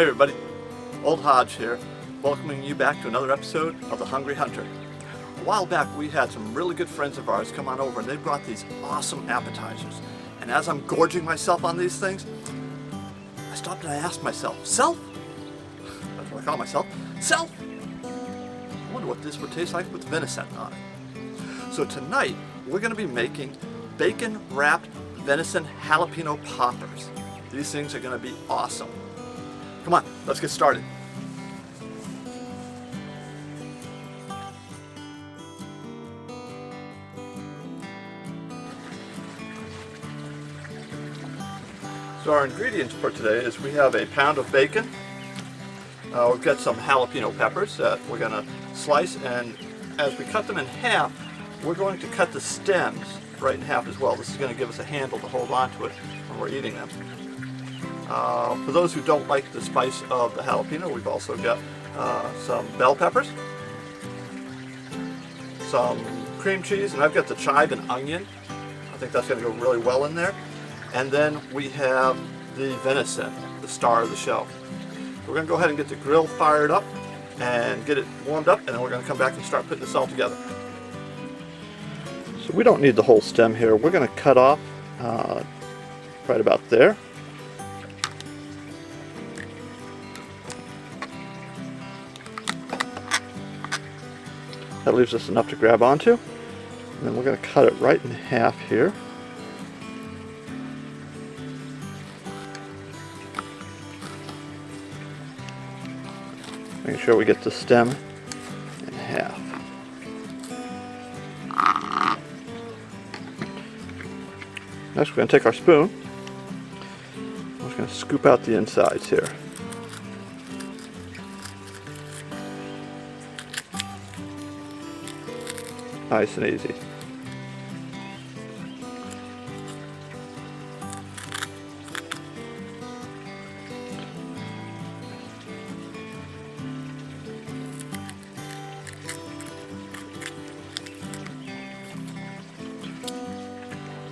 Hey everybody, Old Hodge here, welcoming you back to another episode of The Hungry Hunter. A while back we had some really good friends of ours come on over and they brought these awesome appetizers. And as I'm gorging myself on these things, I stopped and I asked myself, Self? That's what I call myself, Self? I wonder what this would taste like with venison on it. So tonight we're going to be making bacon wrapped venison jalapeno poppers. These things are going to be awesome. Come on, let's get started. So our ingredients for today is we have a pound of bacon. We've got some jalapeno peppers that we're going to slice, and as we cut them in half, we're going to cut the stems right in half as well. This is going to give us a handle to hold on to it when we're eating them. For those who don't like the spice of the jalapeno, we've also got some bell peppers, some cream cheese, and I've got the chive and onion. I think that's going to go really well in there. And then we have the venison, the star of the show. We're going to go ahead and get the grill fired up and get it warmed up, and then we're going to come back and start putting this all together. So we don't need the whole stem here. We're going to cut off right about there. That leaves us enough to grab onto. And then we're going to cut it right in half here. Making sure we get the stem in half. Next we're going to take our spoon. We're just going to scoop out the insides here. Nice and easy.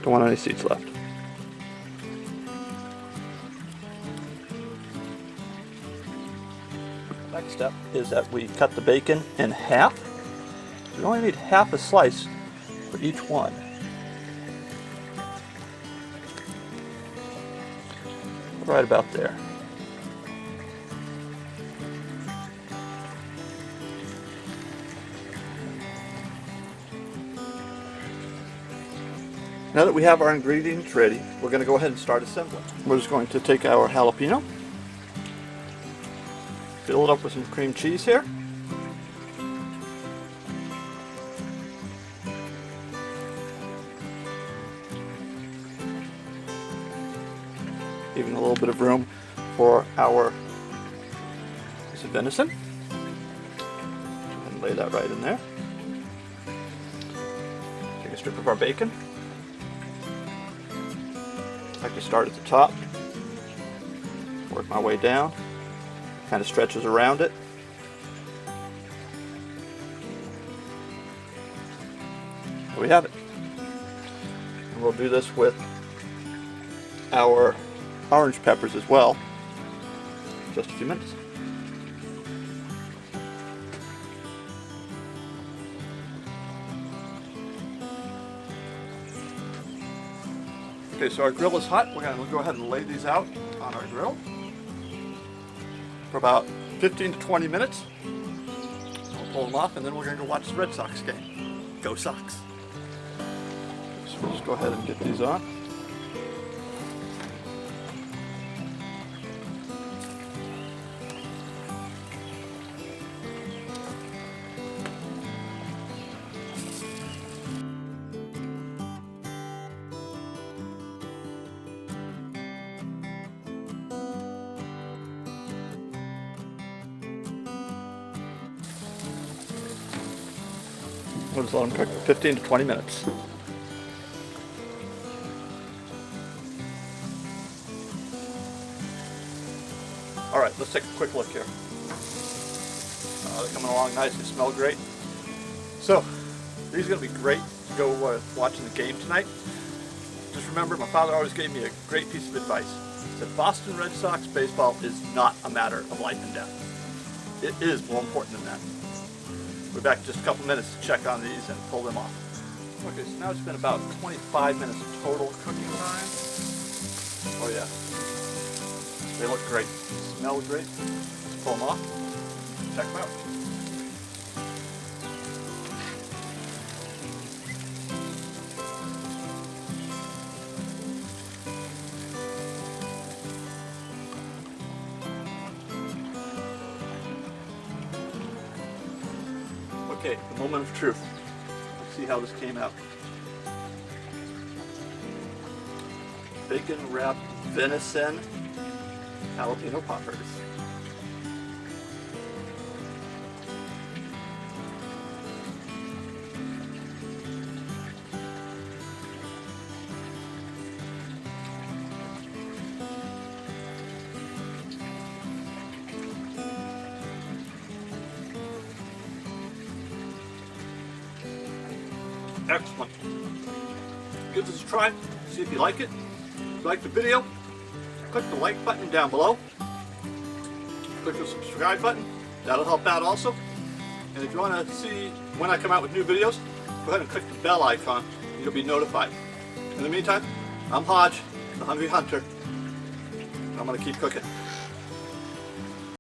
Don't want any seeds left. Next step is that we cut the bacon in half. We only need half a slice for each one. Right about there. Now that we have our ingredients ready, we're going to go ahead and start assembling. We're just going to take our jalapeno, fill it up with some cream cheese here. Even a little bit of room for our piece of venison. And lay that right in there. Take a strip of our bacon. I like to start at the top, work my way down, kind of stretches around it. There we have it. And we'll do this with our orange peppers as well in just a few minutes. Okay, so our grill is hot. We're going to go ahead and lay these out on our grill for about 15 to 20 minutes. We'll pull them off and then we're going to go watch the Red Sox game. Go Sox! So we'll just go ahead and get these on. We'll just let them cook for 15 to 20 minutes. Alright, let's take a quick look here. They're coming along nice, they smell great. So, these are going to be great to go watching the game tonight. Just remember, my father always gave me a great piece of advice. He said, Boston Red Sox baseball is not a matter of life and death. It is more important than that. We're back in just a couple minutes to check on these and pull them off. Okay, so now it's been about 25 minutes of total cooking time. Oh yeah. They look great. Smell great. Let's pull them off. Check them out. Okay, the moment of truth. Let's see how this came out. Bacon wrapped venison jalapeno poppers. Excellent. Give this a try. See if you like it. If you like the video, click the like button down below. Click the subscribe button. That'll help out also. And if you want to see when I come out with new videos, go ahead and click the bell icon and you'll be notified. In the meantime, I'm Hodge, the Hungry Hunter, and I'm going to keep cooking.